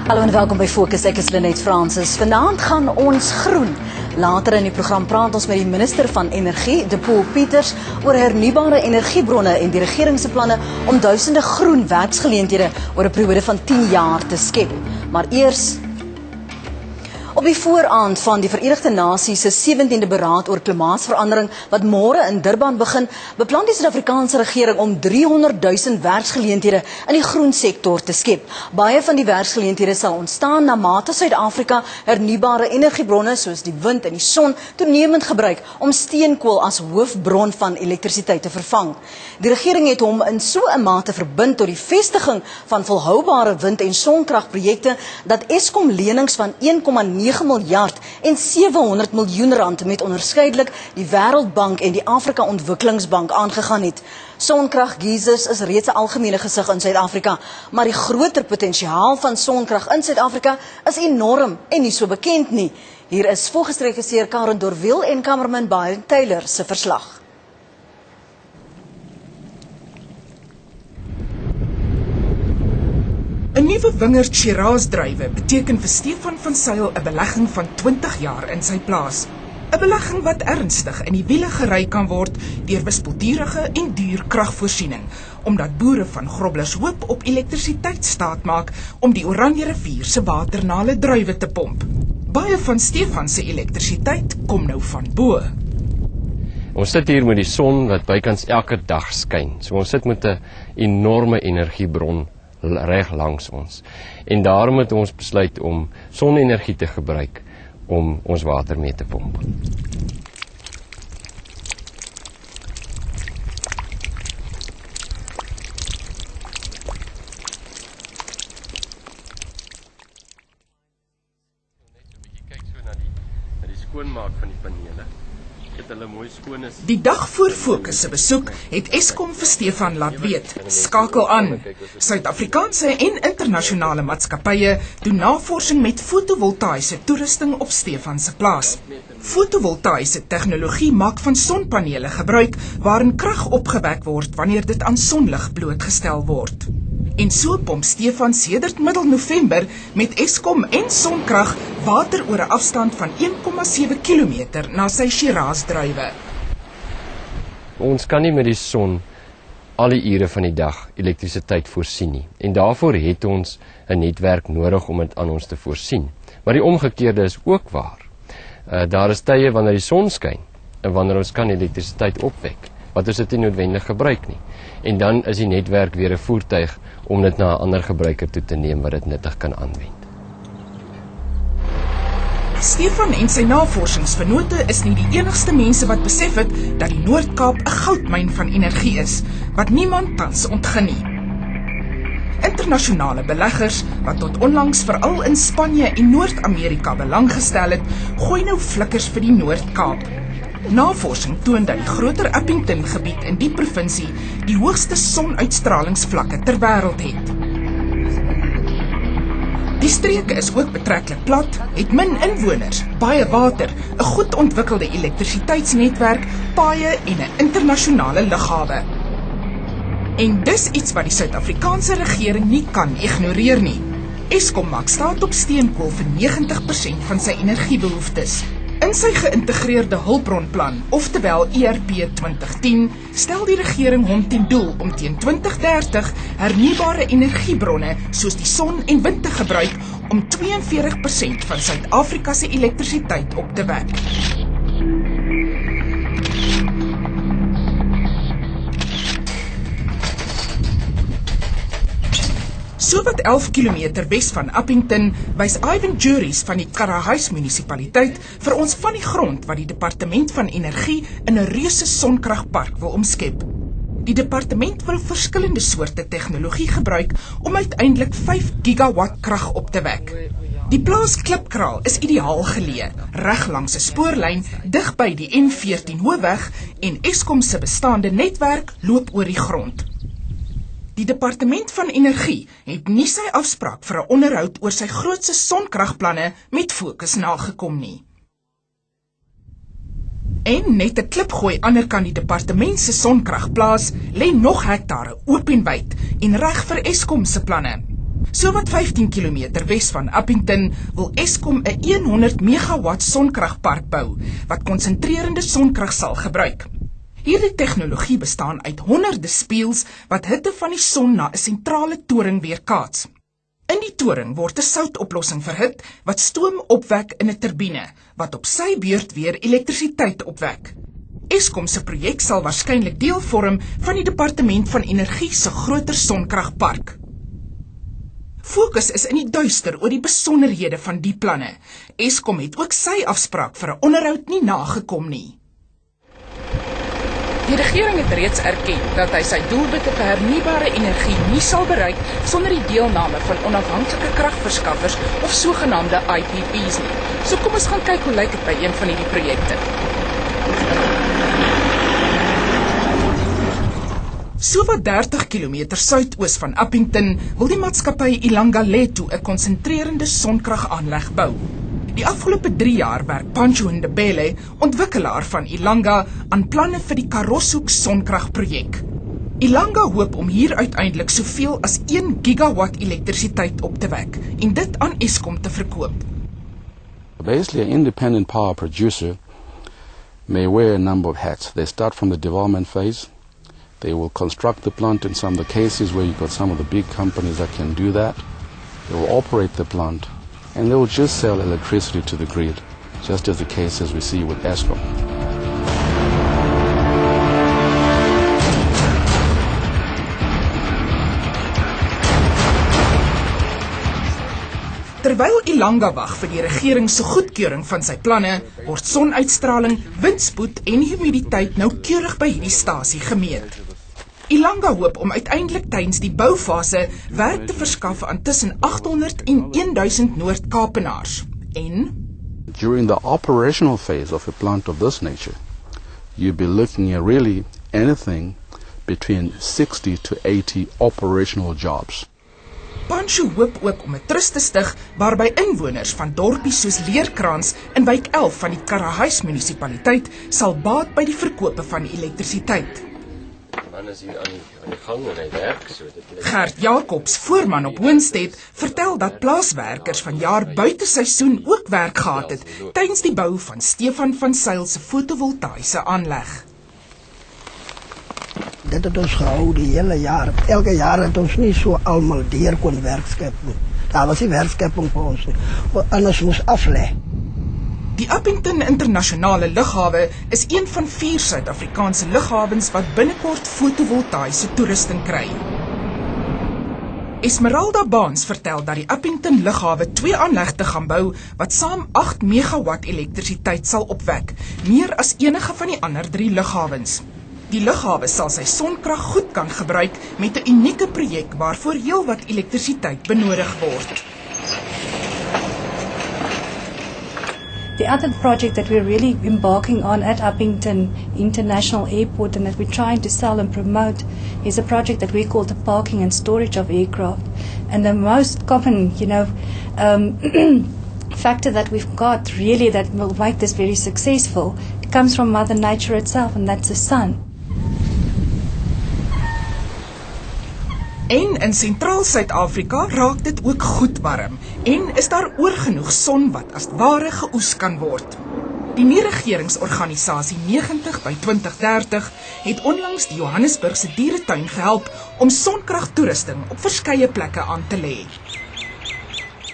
Hallo en welkom by Fokus, ek is Lenet Francis. Vanaand gaan ons groen. Later in die program praat ons met die minister van Energie, Paul Peters, oor hernubare energiebronne en die regering se planne om duisende groen werksgeleenthede oor 'n periode van 10 jaar te skep. Maar eers op die vooraand van die Verenigde Nasies se 17de beraad oor klimaatsverandering wat môre in Durban begin, beplan die Suid-Afrikaanse regering om 300.000 werksgeleenthede in die groen sektor te skep. Baie van die werksgeleenthede sal ontstaan na mate Suid-Afrika hernubare energiebronne soos die wind en die son toenemend gebruik om steenkool as hoofbron van elektrisiteit te vervang. Die regering het hom in so 'n mate verbind tot die vestiging van volhoubare wind- en sonkragprojekte dat Eskom lenings van 1,9 miljard en 700 miljoen rand met onderskeidelik die Wêreldbank en die Afrika Ontwikkelingsbank aangegaan het. Sonkraggeisers is reeds 'n algemene gesig in Suid-Afrika, maar die groter potensiaal van sonkrag in Suid-Afrika is enorm en nie so bekend nie. Hier is volgesregisseur Karen Dorwiel en kamerman Byron Taylor se verslag. 'n Nuwe wingerd Shiraz-druiwe beteken vir Stefan van Zyl 'n belegging van 20 jaar in sy plaas. 'n Belegging wat ernstig in die wiele gery kan word deur wispelturige en duur kragvoorsiening, omdat boere van Groblershoop op elektrisiteit staat maak om die Oranje rivier se water na hulle druiwe te pomp. Baie van Stefan se elektrisiteit kom nou van bo. Ons sit hier met die son wat bykans elke dag skyn. So ons sit met 'n enorme energiebron reg langs ons. En daarom het ons besluit om sonenergie te gebruik om ons water mee te pomp. Kyk so na die skoonmaak van die panele. Die dag voor Fokus se besoek het Eskom vir Stefan laat weet, skakel aan. Suid-Afrikaanse en internasionale maatskappye doen navorsing met fotovoltaïese toerusting op Stefan se plaas. Fotovoltaïese tegnologie maak van sonpanele gebruik waarin krag opgewek word wanneer dit aan sonlig blootgestel word. En so pomp Stefan sedert middel November met Eskom en sonkrag water oor 'n afstand van 1,7 kilometer na sy Shiraz-druiwe. Ons kan nie met die son al die ure van die dag elektrisiteit voorsien nie. En daarvoor het ons 'n netwerk nodig om dit aan ons te voorsien. Maar die omgekeerde is ook waar. Daar is tye wanneer die son skyn en wanneer ons kan elektrisiteit opwek, wat ons dit nie noodwendig gebruik nie. En dan is die netwerk weer 'n voertuig om dit na 'n ander gebruiker toe te neem wat dit nuttig kan aanwend. Stefan en sy navorsingsvennote is nie die enigste mense wat besef het dat die Noord-Kaap 'n goudmyn van energie is, wat niemand tans ontgin nie. Internasionale beleggers, wat tot onlangs veral in Spanje en Noord-Amerika belang gestel het, gooi nou flikkers vir die Noord-Kaap. Navorsing toon dat die groter Appington gebied in die provinsie die hoogste sonuitstralingsvlakke ter wêreld het. Die streke is ook betreklik plat, het min inwoners, baie water, 'n goed ontwikkelde elektrisiteitsnetwerk, paaie en 'n internasionale lughawe. En dis iets wat die Suid-Afrikaanse regering nie kan ignoreer nie. Eskom maak staat op steenkool vir 90% van sy energiebehoeftes. In sy geïntegreerde hulpbronplan, oftewel ERP 2010, stel die regering hom ten doel om teen 2030 hernubare energiebronne soos die son en wind te gebruik om 42% van Suid-Afrika se elektrisiteit op te wek. So wat 11 kilometer wes van Appington wys Ivan Juries van die Karahuis munisipaliteit vir ons van die grond wat die Departement van Energie in 'n reuse sonkragpark wil omskep. Die departement wil verskillende soorte tegnologie gebruik om uiteindelik 5 gigawatt krag op te wek. Die plaas Klipkraal is ideaal geleë, reg langs 'n spoorlyn dig by die N14 hoofweg en Eskom se bestaande netwerk loop oor die grond. Die Departement van Energie het nie sy afspraak vir 'n onderhoud oor sy grootste sonkragplanne met Fokus nagekom nie. En net 'n klipgooi aanderkant die departement se sonkragplaas lê nog hektare oop en wyd en reg vir Eskom se planne. Sowat 15 km wes van Appington wil Eskom 'n 100 megawatt sonkragpark bou wat konsentrerende sonkrag sal gebruik. Hierdie tegnologie bestaan uit honderde spieëls wat hitte van die son na 'n sentrale toring weerkaats. In die toring word 'n soutoplossing verhit wat stoom opwek in 'n turbine wat op sy beurt weer elektrisiteit opwek. Eskom se projek sal waarskynlik deel vorm van die Departement van Energie se groter sonkragpark. Fokus is in die duister oor die besonderhede van die planne. Eskom het ook sy afspraak vir 'n onderhoud nie nagekom nie. Die regering het reeds erken dat hy sy doelwitte vir hernubare energie nie sal bereik sonder die deelname van onafhanklike kragverskaffers of sogenaamde IPP's nie. So kom ons gaan kyk hoe lyk dit by een van hierdie projekte. Sowat 30 km suidoos van Appington wil die maatskappy Ilanga Letu 'n konsentrerende sonkragaanleg bou. Die afgelope 3 jaar werk Pancho Ndebele, ontwikkelaar van Ilanga, aan planne vir die Karoshoek sonkragprojek. Ilanga hoop om hier uiteindelik soveel as 1 gigawatt elektrisiteit op te wek en dit aan Eskom te verkoop. Basically, an independent power producer may wear a number of hats. They start from the development phase. They will construct the plant in some of the cases where you've got some of the big companies that can do that. They will operate the plant and they will just sell electricity to the grid, just as the case as we see with Eskom. Terwyl Ilanga wag vir die regering se goedkeuring van sy planne, word sonuitstraling, windspoed en humiditeit noukeurig by hierdie stasie gemeet. Ilanga hoop om uiteindelik tydens die boufase werk te verskaf aan tussen 800 en 1000 Noord-Kaapenaars. En during the operational phase of a plant of this nature, you'll be looking at really anything between 60 to 80 operational jobs. Pancho hoop ook om 'n trust te stig waarby inwoners van dorpies soos Leerkrans in wijk 11 van die Karahais munisipaliteit sal baat by die verkope van elektrisiteit. Man is hier aan die gang en hy werk so. Gert Jacobs, voorman op Hoënstedt, vertel dat plaaswerkers vanjaar buite seisoen ook werk gehad het tydens die bou van Stefan van Zyl se fotovoltaïese aanleg. Dit het ons gehou die hele jaar. Elke jaar het ons nie so almal deur kon werkskep nie. Daar was nie werkskepping vir ons nie. Anders moes aflê. Die Appington Internasionale Lughawe is een van 4 Suid-Afrikaanse lughawens wat binnekort fotovoltaïese toerusting kry. Esmeralda Baans vertel dat die Appington Lughawe 2 aanlegte gaan bou wat saam 8 megawatt elektrisiteit sal opwek, meer as enige van die ander 3 lughawens. Die lughawe sal sy sonkrag goed kan gebruik met 'n unieke projek waarvoor heelwat elektrisiteit benodig word. The other project that we're really embarking on at Uppington International Airport and that we're trying to sell and promote is a project that we call the parking and storage of aircraft. And the most common, factor that we've got really that will make this very successful comes from Mother Nature itself, and that's the sun. En in sentraal Suid-Afrika raak dit ook goed warm en is daar oorgenoeg son wat as ware geoes kan word. Die nie-regeringsorganisasie 90 by 2030 het onlangs die Johannesburgse dieretuin gehelp om sonkragtoerusting op verskeie plekke aan te lê.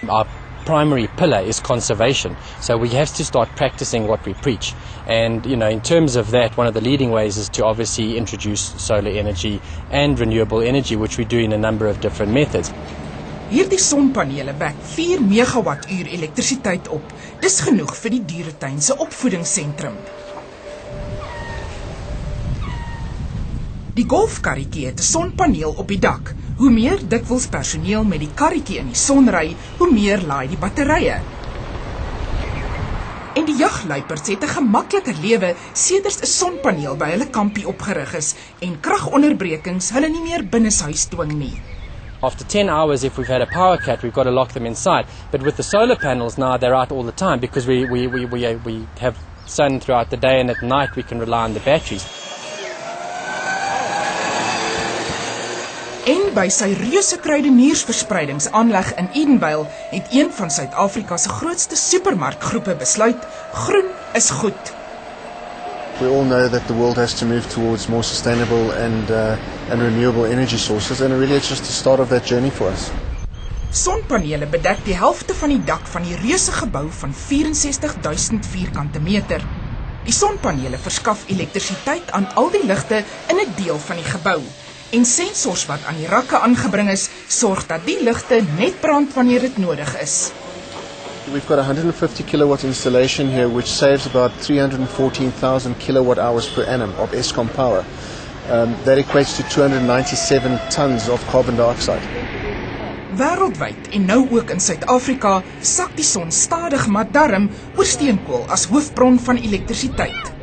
Our primary pillar is conservation, so we have to start practicing what we preach. And in terms of that, one of the leading ways is to obviously introduce solar energy and renewable energy, which we do in a number of different methods. Hierdie sonpanele wek 4 megawattuur elektrisiteit op. Dis genoeg vir die dieretuin se opvoedingsentrum. Die golfkarretjie het 'n sonpaneel op die dak. Hoe meer dikwels personeel met die karretjie in die son ry, hoe meer laai die batterye. En die jagluiperds het 'n gemakliker lewe sedert 'n sonpaneel by hulle kampie opgerig is en kragonderbrekings hulle nie meer binneshuis dwing nie. After 10 hours, if we've had a power cut, we've got to lock them inside. But with the solar panels now, they're out all the time because we have sun throughout the day, and at night we can rely on the batteries. En En by sy reuse kruideniersverspreidingsaanleg in Edenvale het een van Suid-Afrika se grootste supermarkgroepe besluit: groen is goed. We all know that the world has to move towards more sustainable and renewable energy sources, and really it's just the start of that journey for us. Sonpanele bedek die helfte van die dak van die reuse gebou van 64.000 vierkante meter. Die sonpanele verskaf elektrisiteit aan al die ligte in 'n deel van die gebou. En sensors wat aan die rakke aangebring is, sorg dat die ligte net brand wanneer dit nodig is. We've got a 150 kilowatt installation here which saves about 314,000 kilowatt hours per annum of Eskom power. That equates to 297 tons of carbon dioxide. Wêreldwyd en nou ook in Suid-Afrika sak die son stadig maar darm oor steenkool as hoofbron van elektrisiteit.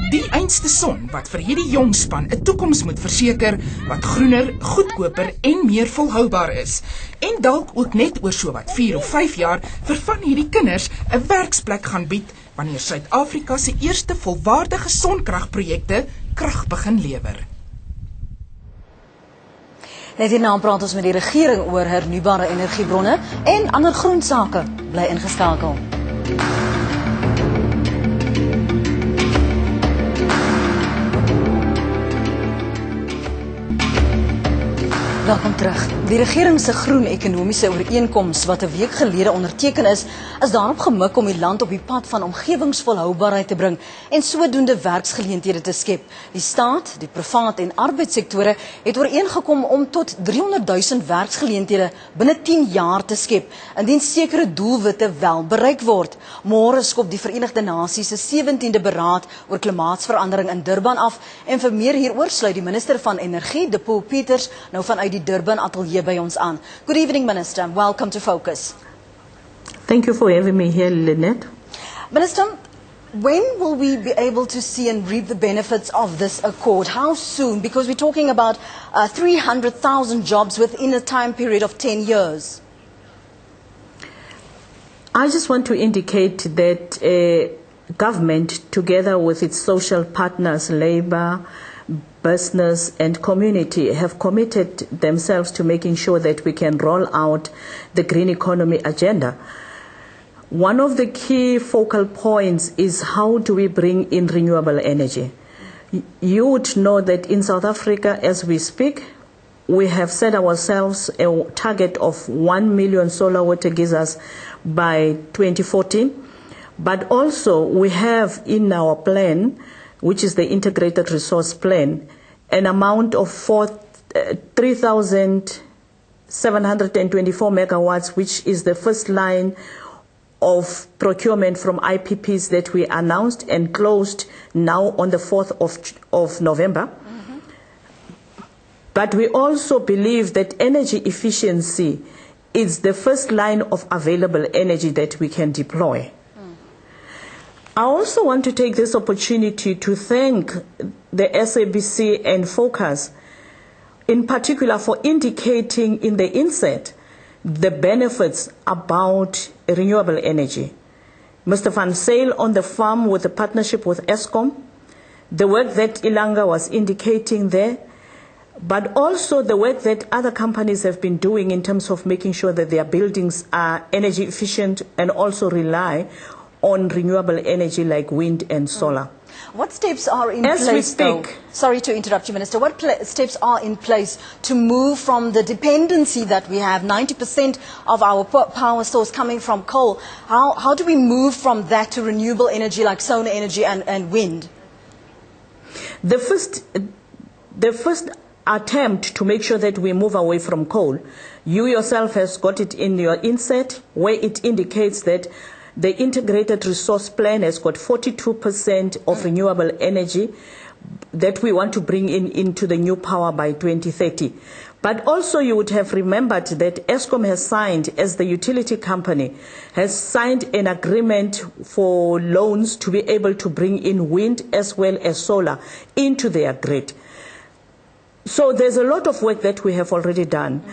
Die einste son wat vir hierdie jong span 'n toekoms moet verseker wat groener, goedkoper en meer volhoubaar is. En dalk ook net oor so wat 4 of 5 jaar vir van hierdie kinders 'n werksplek gaan bied wanneer Suid-Afrika se eerste volwaardige sonkragprojekte krag begin lewer. Net hierna praat ons met die regering oor hernubare energiebronne en ander groensake. Bly ingeskakel. Welkom terug. Die regering se groen ekonomiese ooreenkoms wat 'n week gelede onderteken is daarop gemik om die land op die pad van omgewingsvolhoubaarheid te bring en sodoende werksgeleenthede te skep. Die staat, die privaat en arbeidssektore het ooreengekom om tot 300.000 werksgeleenthede binne 10 jaar te skep, indien sekere doelwitte wel bereik word. Môre skop die Verenigde Nasies se 17de beraad oor klimaatsverandering in Durban af en vir meer hieroor sluit die minister van Energie, de Peters, nou vanuit die Durban atelier by ons aan. Good evening, Minister, and welcome to Fokus. Thank you for having me here, Lynette. Minister, when will we be able to see and reap the benefits of this accord? How soon? Because we're talking about 300,000 jobs within a time period of 10 years. I just want to indicate that government, together with its social partners, labor, business and community, have committed themselves to making sure that we can roll out the green economy agenda. One of the key focal points is how do we bring in renewable energy. You would know that in South Africa, as we speak, we have set ourselves a target of 1 million solar water geysers by 2014, but also we have in our plan, which is the integrated resource plan, an amount of 3,724 megawatts, which is the first line of procurement from IPPs that we announced and closed now on the 4th of November. Mm-hmm. But we also believe that energy efficiency is the first line of available energy that we can deploy. I also want to take this opportunity to thank the SABC and Fokus, in particular for indicating in the inset the benefits about renewable energy. Mr. Van Zyl on the farm with a partnership with Eskom, the work that Ilanga was indicating there, but also the work that other companies have been doing in terms of making sure that their buildings are energy efficient and also rely on renewable energy like wind and solar. What steps are in As place, we speak, though? Sorry to interrupt you, Minister. What steps are in place to move from the dependency that we have, 90% of our power source coming from coal? How do we move from that to renewable energy like solar energy and wind? The first attempt to make sure that we move away from coal, you yourself has got it in your inset where it indicates that the integrated resource plan has got 42% of renewable energy that we want to bring into the new power by 2030. But also you would have remembered that Eskom has signed, as the utility company, has signed an agreement for loans to be able to bring in wind as well as solar into their grid. So there's a lot of work that we have already done.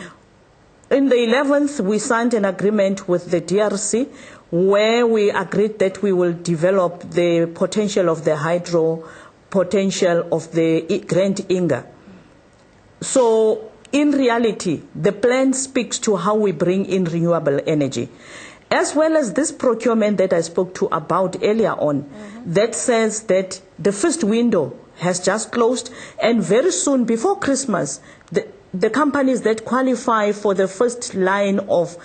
In the 11th, we signed an agreement with the DRC where we agreed that we will develop the potential of the hydro potential of the Grand Inga. So in reality, the plan speaks to how we bring in renewable energy, as well as this procurement that I spoke to about earlier on, that says that the first window has just closed, and very soon, before Christmas, the companies that qualify for the first line of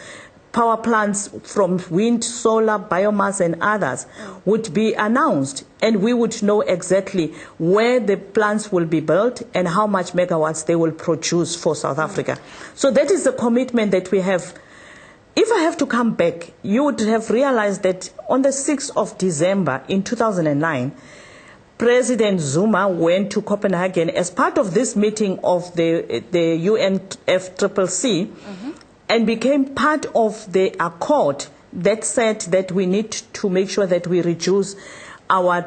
power plants from wind, solar, biomass and others would be announced, and we would know exactly where the plants will be built and how much megawatts they will produce for South Africa. So that is the commitment that we have. If I have to come back, you would have realized that on the 6th of December in 2009, President Zuma went to Copenhagen as part of this meeting of the UNFCCC and became part of the accord that said that we need to make sure that we reduce our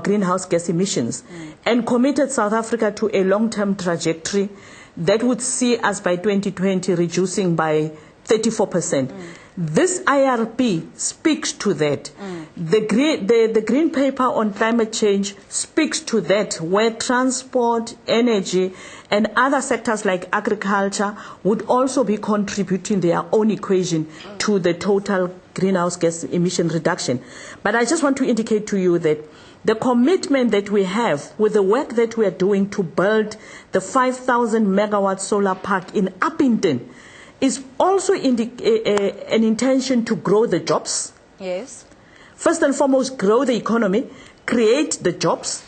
greenhouse gas emissions, and committed South Africa to a long-term trajectory that would see us by 2020 reducing by 34%. This IRP speaks to that. The green paper on climate change speaks to that, where transport, energy, and other sectors like agriculture would also be contributing their own equation to the total greenhouse gas emission reduction. But I just want to indicate to you that the commitment that we have with the work that we are doing to build the 5,000 megawatt solar park in Uppington is also an intention to grow the jobs. Yes. First and foremost, grow the economy, create the jobs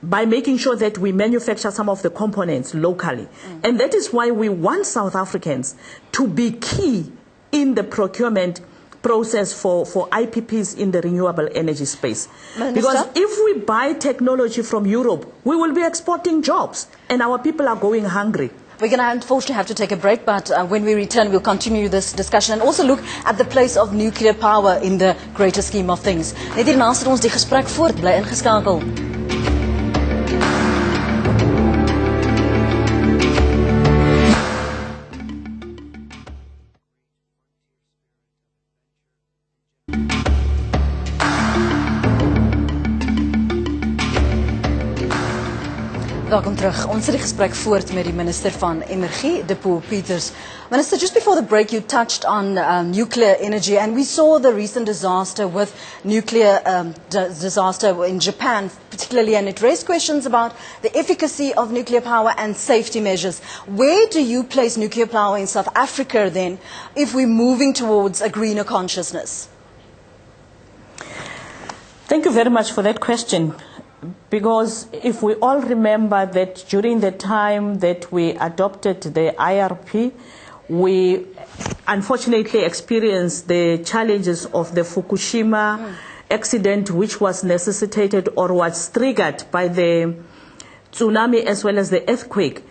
by making sure that we manufacture some of the components locally. And that is why we want South Africans to be key in the procurement process for IPPs in the renewable energy space. Minister? Because if we buy technology from Europe, we will be exporting jobs and our people are going hungry. We're going to unfortunately have to take a break, but when we return, we'll continue this discussion and also look at the place of nuclear power in the greater scheme of things. Net hierna sit ons die gesprek voort, bly ingeskakel. Welcome terug. Ons sit die gesprek voort met die minister van Energie, Peters. Minister, just before the break you touched on nuclear energy, and we saw the recent disaster with nuclear disaster in Japan particularly, and it raised questions about the efficacy of nuclear power and safety measures. Where do you place nuclear power in South Africa then, if we're moving towards a greener consciousness? Thank you very much for that question. Because if we all remember that during the time that we adopted the IRP, we unfortunately experienced the challenges of the Fukushima accident, which was necessitated or was triggered by the tsunami as well as the earthquake.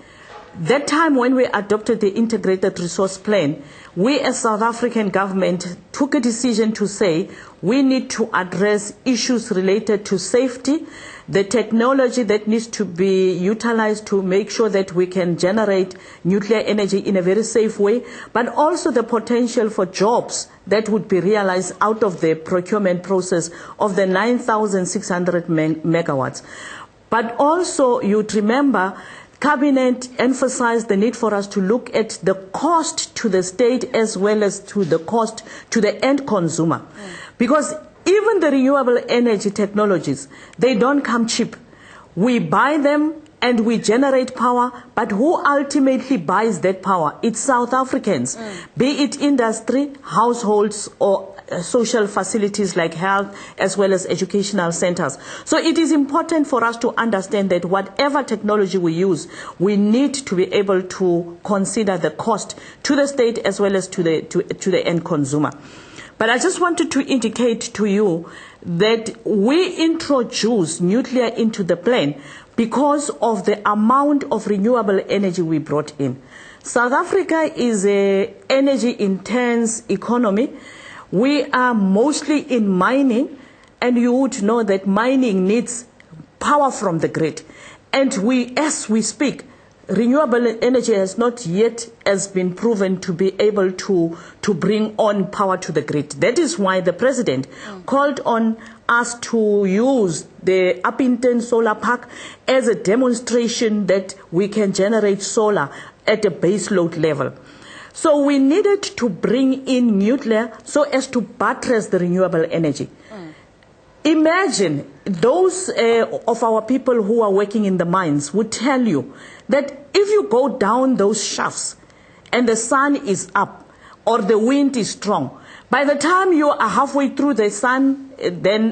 That time when we adopted the integrated resource plan, we as South African government took a decision to say we need to address issues related to safety, the technology that needs to be utilized to make sure that we can generate nuclear energy in a very safe way, but also the potential for jobs that would be realized out of the procurement process of the 9,600 megawatts. But also, you'd remember, Cabinet emphasized the need for us to look at the cost to the state as well as to the cost to the end consumer. Because even the renewable energy technologies, they don't come cheap. We buy them and we generate power, but who ultimately buys that power? It's South Africans, be it industry, households, or social facilities like health as well as educational centers. So it is important for us to understand that whatever technology we use, we need to be able to consider the cost to the state as well as to the end consumer. But I just wanted to indicate to you that we introduced nuclear into the plan because of the amount of renewable energy we brought in. South Africa is an energy-intense economy. We are mostly in mining, and you would know that mining needs power from the grid. And as we speak, renewable energy has not yet been proven to be able to bring on power to the grid. That is why the President called on us to use the Uppington Solar Park as a demonstration that we can generate solar at a base load level. So we needed to bring in nuclear so as to buttress the renewable energy. Imagine those of our people who are working in the mines would tell you that if you go down those shafts and the sun is up or the wind is strong, by the time you are halfway through, the sun then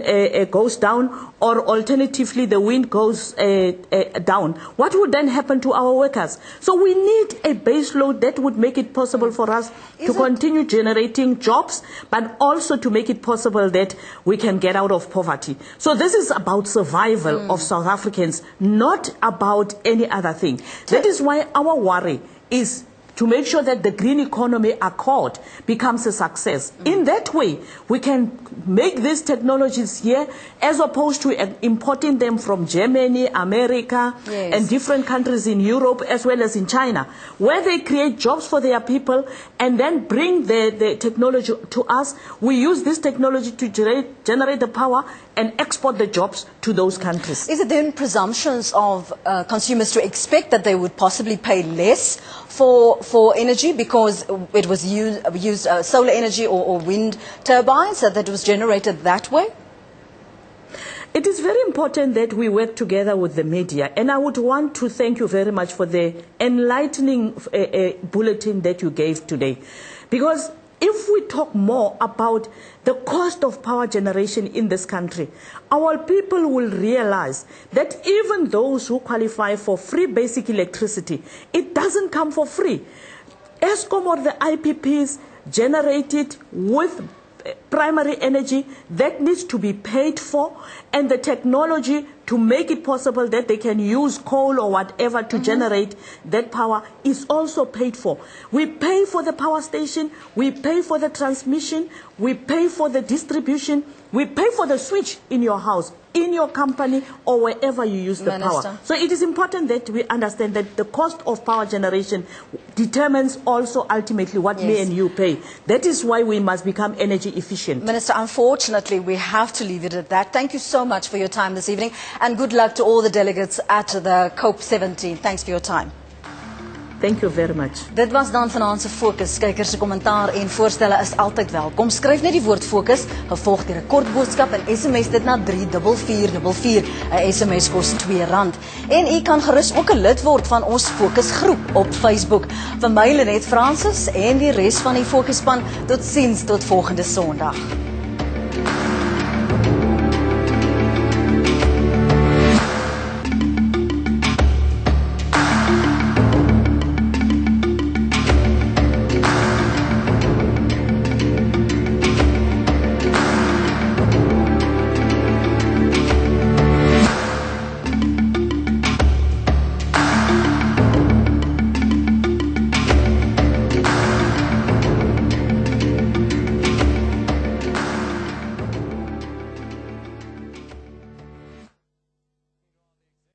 goes down, or alternatively the wind goes down. What would then happen to our workers? So we need a base load that would make it possible for us to continue generating jobs, but also to make it possible that we can get out of poverty. So this is about survival of South Africans, not about any other thing. That is why our worry is to make sure that the Green Economy Accord becomes a success. In that way, we can make these technologies here as opposed to importing them from Germany, America, and different countries in Europe as well as in China, where they create jobs for their people and then bring the technology to us. We use this technology to generate the power and export the jobs to those countries. Is it then presumptions of consumers to expect that they would possibly pay less for energy because it was used solar energy or wind turbines, that it was generated that way? It is very important that we work together with the media, and I would want to thank you very much for the enlightening bulletin that you gave today, because if we talk more about the cost of power generation in this country, our people will realize that even those who qualify for free basic electricity, it doesn't come for free. Eskom or the IPPs generate it with primary energy that needs to be paid for, and the technology to make it possible that they can use coal or whatever to generate that power is also paid for. We pay for the power station, we pay for the transmission, we pay for the distribution, we pay for the switch in your house, in your company, or wherever you use the power. So it is important that we understand that the cost of power generation determines also ultimately what me and you pay. That is why we must become energy efficient. Minister, unfortunately, we have to leave it at that. Thank you so much for your time this evening, and good luck to all the delegates at the COP17. Thanks for your time. Thank you very much. Dit was dan vanaand se Fokus. Kykers se kommentaar en voorstelle is altyd welkom. Skryf net die woord Fokus, gevolg deur 'n kort boodskap en SMS dit na 34444. 'n SMS kos R2. En u kan gerus ook 'n lid word van ons Fokus groep op Facebook. Vir my Lenet Francis en die res van die Fokusspan, totsiens tot volgende Sondag.